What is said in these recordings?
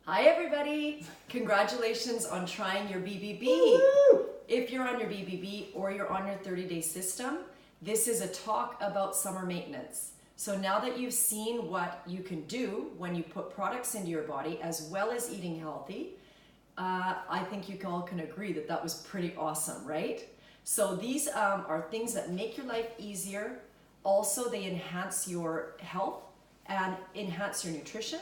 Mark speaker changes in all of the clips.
Speaker 1: Hi everybody! Congratulations on trying your BBB.
Speaker 2: Woo!
Speaker 1: If you're on your BBB or you're on your 30-day system, this is a talk about summer maintenance. So now that you've seen what you can do when you put products into your body as well as eating healthy, I think you all can agree that that was pretty awesome, right? So these are things that make your life easier. Also, they enhance your health and enhance your nutrition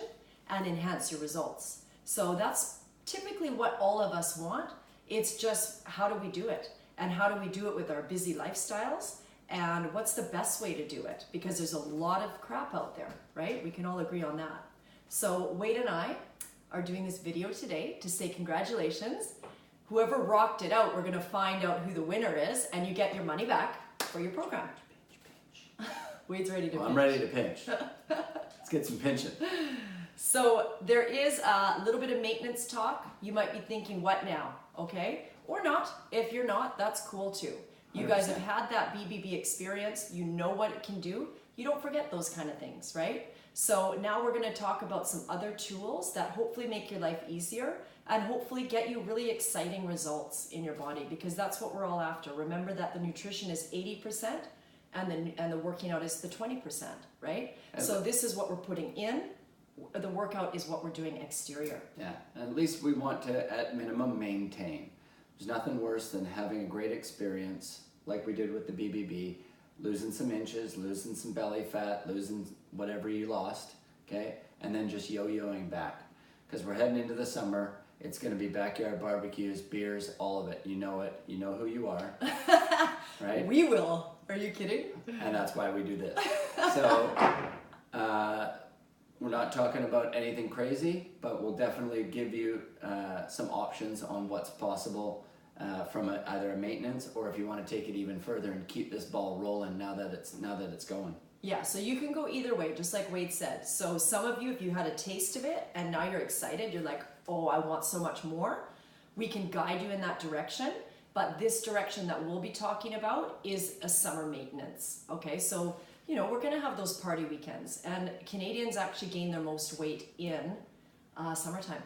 Speaker 1: and enhance your results. So that's typically what all of us want. It's just how do we do it? And how do we do it with our busy lifestyles? And what's the best way to do it? Because there's a lot of crap out there, right? We can all agree on that. So Wade and I are doing this video today to say congratulations. Whoever rocked it out, we're gonna find out who the winner is and you get your money back for your program. Wade's ready to pinch.
Speaker 2: I'm ready to pinch. Let's get some pinching.
Speaker 1: So there is a little bit of maintenance talk. You might be thinking, what now? Okay? Or not. If you're not, that's cool too. You guys have had that BBB experience. You know what it can do. You don't forget those kind of things, right? So now we're going to talk about some other tools that hopefully make your life easier and hopefully get you really exciting results in your body, because that's what we're all after. Remember that the nutrition is 80% and the working out is the 20%, right? So this is what we're putting in. The workout is what we're doing exterior.
Speaker 2: Yeah, at least we want to, at minimum, maintain. There's nothing worse than having a great experience, like we did with the BBB, losing some inches, losing some belly fat, losing whatever you lost, okay? And then just yo-yoing back. Because we're heading into the summer. It's going to be backyard barbecues, beers, all of it. You know it. You know who you are, right?
Speaker 1: We will. Are you kidding?
Speaker 2: And that's why we do this. So, we're not talking about anything crazy, but we'll definitely give you some options on what's possible from either a maintenance, or if you want to take it even further and keep this ball rolling now that it's going.
Speaker 1: Yeah, so you can go either way, just like Wade said. So some of you, if you had a taste of it and now you're excited, you're like, oh, I want so much more, we can guide you in that direction. But this direction that we'll be talking about is a summer maintenance, okay? So, you know, we're gonna have those party weekends, and Canadians actually gain their most weight in summertime,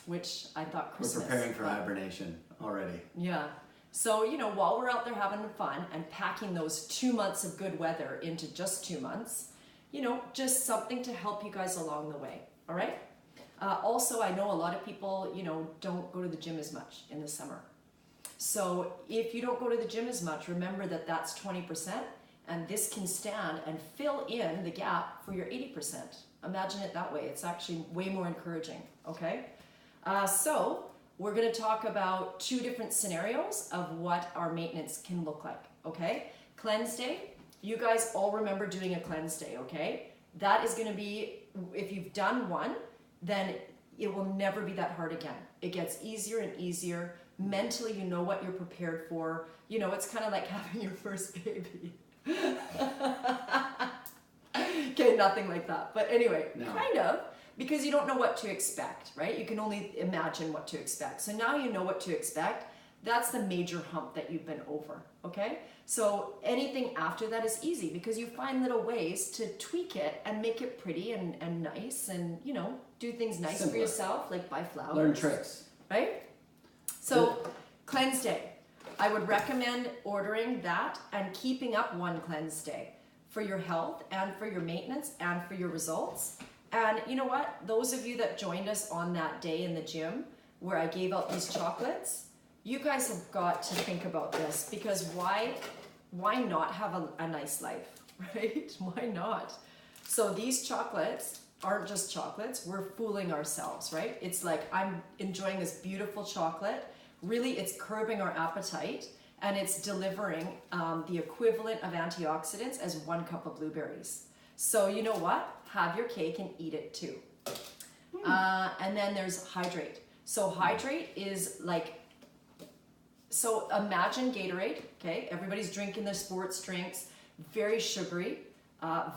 Speaker 1: which I thought Christmas.
Speaker 2: We're preparing for hibernation already.
Speaker 1: Yeah. So, you know, while we're out there having fun and packing those 2 months of good weather into just 2 months, you know, just something to help you guys along the way, all right? Also, I know a lot of people, you know, don't go to the gym as much in the summer. So if you don't go to the gym as much, remember that that's 20%, and this can stand and fill in the gap for your 80%. Imagine it that way. It's actually way more encouraging, okay? So we're gonna talk about 2 different scenarios of what our maintenance can look like, okay? Cleanse day, you guys all remember doing a cleanse day, okay? That is gonna be, if you've done one, then it will never be that hard again. It gets easier and easier. Mentally, you know what you're prepared for. You know, it's kind of like having your first baby. Okay, nothing like that. But anyway, kind of, because you don't know what to expect, right? You can only imagine what to expect. So now you know what to expect. That's the major hump that you've been over, okay? So anything after that is easy because you find little ways to tweak it and make it pretty and nice and, you know, do things nice for yourself, like buy flowers.
Speaker 2: Learn tricks.
Speaker 1: Right? So, cleanse day. I would recommend ordering that and keeping up one cleanse day for your health and for your maintenance and for your results. And you know what? Those of you that joined us on that day in the gym where I gave out these chocolates, you guys have got to think about this, because why not have a nice life, right? Why not? So these chocolates aren't just chocolates. We're fooling ourselves, right? It's like I'm enjoying this beautiful chocolate. Really, it's curbing our appetite, and it's delivering the equivalent of antioxidants as 1 cup of blueberries. So you know what? Have your cake and eat it too. And then there's hydrate. So hydrate is like, so imagine Gatorade, okay? Everybody's drinking their sports drinks, very sugary,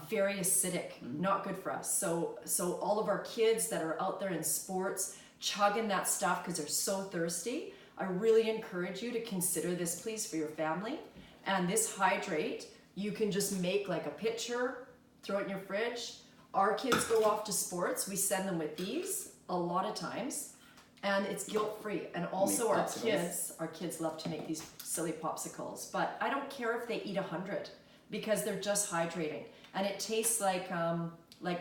Speaker 1: very acidic, not good for us. So all of our kids that are out there in sports, chugging that stuff because they're so thirsty, I really encourage you to consider this, please, for your family. And this hydrate, you can just make like a pitcher, throw it in your fridge. Our kids go off to sports, we send them with these, a lot of times, and it's guilt-free. And also
Speaker 2: Make popsicles.
Speaker 1: our kids love to make these silly popsicles, but I don't care if they eat 100 because they're just hydrating, and it tastes like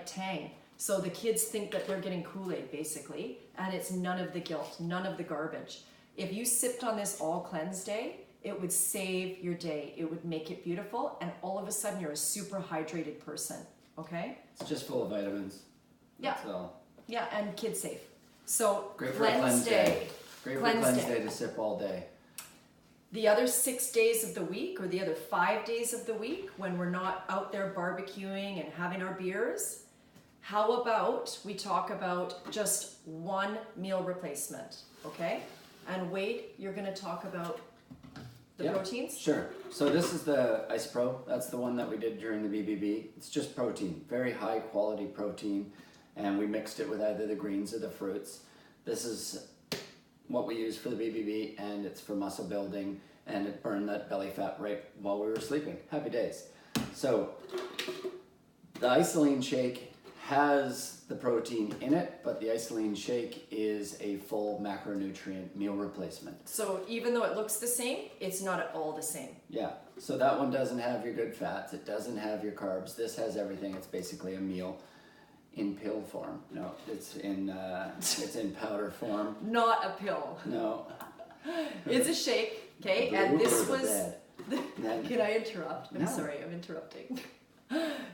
Speaker 1: Tang. So the kids think that they're getting Kool-Aid basically, and it's none of the guilt, none of the garbage. If you sipped on this all cleanse day, it would save your day. It would make it beautiful, and all of a sudden you're a super hydrated person, okay?
Speaker 2: It's just full of vitamins.
Speaker 1: Yeah.
Speaker 2: That's all.
Speaker 1: Yeah, and kid safe. So
Speaker 2: Great for a cleanse day. Great for a
Speaker 1: Cleanse
Speaker 2: cleanse
Speaker 1: day.
Speaker 2: day to sip all day.
Speaker 1: The other 6 days of the week, or the other 5 days of the week, when we're not out there barbecuing and having our beers, how about we talk about just one meal replacement, okay? And Wade, you're gonna talk about the
Speaker 2: Yeah,
Speaker 1: proteins?
Speaker 2: Sure. So this is the Ice Pro. That's the one that we did during the BBB. It's just protein, very high quality protein, and we mixed it with either the greens or the fruits. This is what we use for the BBB, and it's for muscle building, and it burned that belly fat right while we were sleeping. Happy days. So the isoline shake has the protein in it, but the isoline shake is a full macronutrient meal replacement.
Speaker 1: So even though it looks the same, it's not at all the same.
Speaker 2: Yeah, so that one doesn't have your good fats, it doesn't have your carbs. This has everything. It's basically a meal in pill form. No, it's in powder form.
Speaker 1: Not a pill.
Speaker 2: No.
Speaker 1: It's a shake, okay?
Speaker 2: The
Speaker 1: And
Speaker 2: roof
Speaker 1: this
Speaker 2: or the
Speaker 1: was...
Speaker 2: bed?
Speaker 1: Can I interrupt? I'm
Speaker 2: No.
Speaker 1: sorry, I'm interrupting.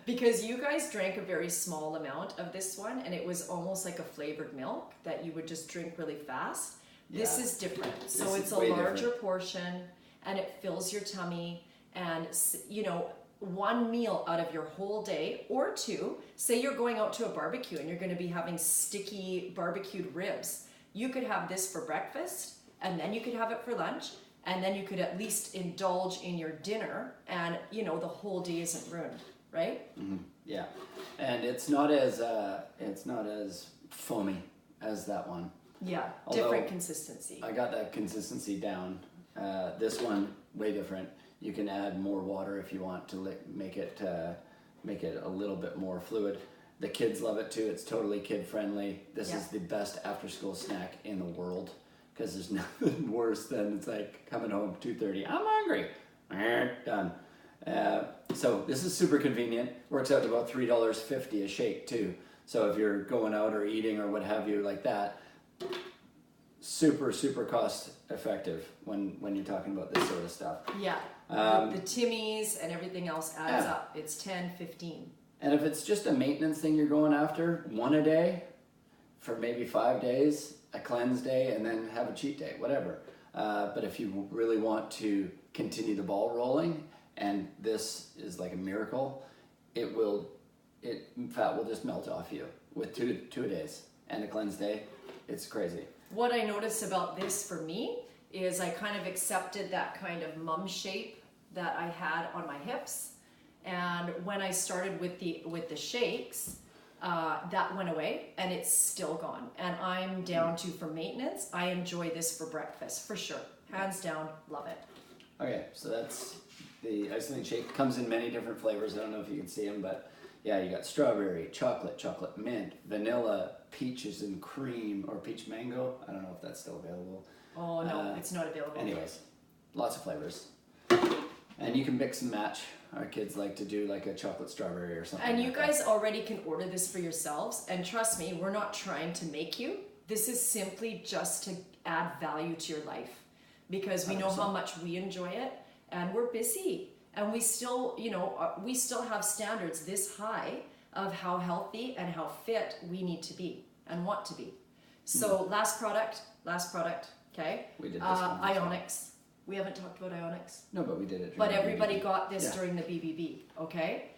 Speaker 1: Because you guys drank a very small amount of this one, and it was almost like a flavored milk that you would just drink really fast. This
Speaker 2: Yeah.
Speaker 1: is different. So
Speaker 2: This
Speaker 1: it's
Speaker 2: is
Speaker 1: a
Speaker 2: way
Speaker 1: larger
Speaker 2: different.
Speaker 1: portion, and it fills your tummy. And you know, one meal out of your whole day, or two, say you're going out to a barbecue and you're going to be having sticky barbecued ribs. You could have this for breakfast, and then you could have it for lunch, and then you could at least indulge in your dinner, and you know, the whole day isn't ruined, right?
Speaker 2: Mm-hmm. Yeah, and it's not as foamy as that one.
Speaker 1: Yeah,
Speaker 2: Although-
Speaker 1: different consistency.
Speaker 2: I got that consistency down. This one, way different. You can add more water if you want to make it a little bit more fluid. The kids love it too. It's totally kid friendly. This
Speaker 1: Yeah.
Speaker 2: is the best after school snack in the world, because there's nothing worse than it's like coming home 2:30. I'm hungry. Done. So this is super convenient. Works out to about $3.50 a shake too. So if you're going out or eating or what have you like that, super cost effective when you're talking about this sort of stuff.
Speaker 1: Yeah, the Timmies and everything else adds
Speaker 2: Yeah.
Speaker 1: up. It's 10, 15.
Speaker 2: And if it's just a maintenance thing you're going after, one a day for maybe 5 days, a cleanse day, and then have a cheat day, whatever. But if you really want to continue the ball rolling, and this is like a miracle, fat will just melt off you with two days and a cleanse day. It's crazy.
Speaker 1: What I noticed about this for me is I kind of accepted that kind of mum shape that I had on my hips, and when I started with the shakes, that went away, and it's still gone. And I'm down to, for maintenance, I enjoy this for breakfast for sure, hands down, love it.
Speaker 2: Okay, so that's the isoline shake. Comes in many different flavors. I don't know if you can see them, but yeah, you got strawberry, chocolate mint, vanilla, peaches and cream, or peach mango. I don't know if that's still available.
Speaker 1: Oh no, it's not available.
Speaker 2: Anyways, lots of flavors. And you can mix and match. Our kids like to do like a chocolate strawberry or something.
Speaker 1: And
Speaker 2: like
Speaker 1: you
Speaker 2: that.
Speaker 1: guys already can order this for yourselves, and trust me, we're not trying to make you. This is simply just to add value to your life, because we know how
Speaker 2: 100%.
Speaker 1: much we enjoy it, and we're busy, and we still, we still have standards this high of how healthy and how fit we need to be and want to be. So last product, okay?
Speaker 2: We did this one.
Speaker 1: Ionics. We haven't talked about Ionics.
Speaker 2: No, but we did it.
Speaker 1: But
Speaker 2: during the
Speaker 1: everybody
Speaker 2: BBB.
Speaker 1: got this
Speaker 2: Yeah.
Speaker 1: during the BBB, okay?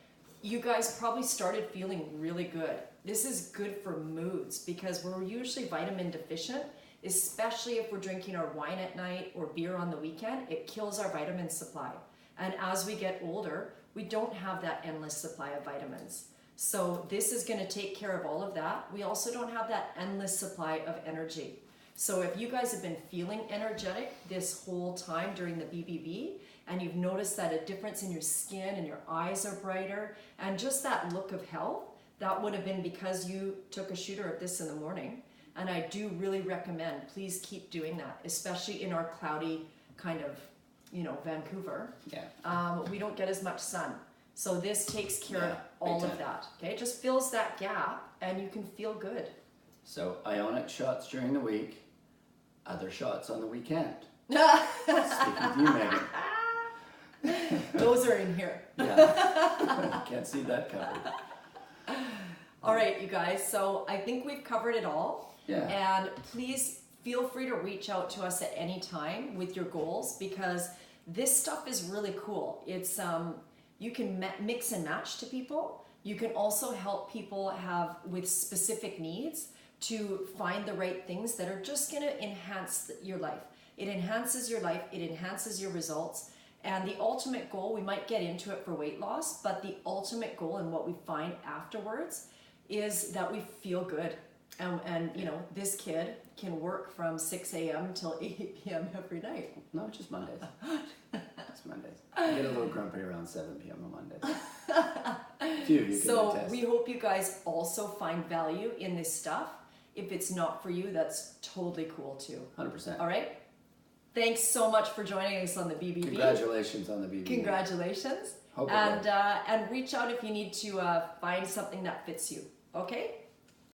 Speaker 1: You guys probably started feeling really good. This is good for moods, because we're usually vitamin deficient, especially if we're drinking our wine at night or beer on the weekend. It kills our vitamin supply. And as we get older, we don't have that endless supply of vitamins. So this is going to take care of all of that. We also don't have that endless supply of energy. So if you guys have been feeling energetic this whole time during the BBB, and you've noticed that a difference in your skin and your eyes are brighter, and just that look of health, that would have been because you took a shooter of this in the morning. And I do really recommend, please keep doing that, especially in our cloudy kind of, Vancouver.
Speaker 2: Yeah.
Speaker 1: We don't get as much sun. So this takes care of
Speaker 2: Yeah,
Speaker 1: all
Speaker 2: big
Speaker 1: of
Speaker 2: time.
Speaker 1: that. Okay, it just fills that gap and you can feel good.
Speaker 2: So ionic shots during the week, other shots on the weekend. Speaking of you, Megan.
Speaker 1: Those are in here.
Speaker 2: Yeah. Can't see that covered.
Speaker 1: All right, you guys. So I think we've covered it all.
Speaker 2: Yeah.
Speaker 1: And please feel free to reach out to us at any time with your goals, because this stuff is really cool. It's you can mix and match to people. You can also help people have with specific needs to find the right things that are just going to enhance your life. It enhances your life. It enhances your results. And the ultimate goal, we might get into it for weight loss, but the ultimate goal and what we find afterwards is that we feel good. And this kid can work from 6 a.m. till 8 p.m. every night.
Speaker 2: No, just Mondays. It's Mondays. I get a little grumpy around 7 p.m. on Mondays. A few of you can
Speaker 1: So
Speaker 2: attest.
Speaker 1: we hope you guys also find value in this stuff. If it's not for you, that's totally cool too.
Speaker 2: 100%.
Speaker 1: All right? Thanks so much for joining us on the BBB.
Speaker 2: Congratulations on the BBB.
Speaker 1: Congratulations.
Speaker 2: Hope it
Speaker 1: And reach out if you need to find something that fits you. Okay?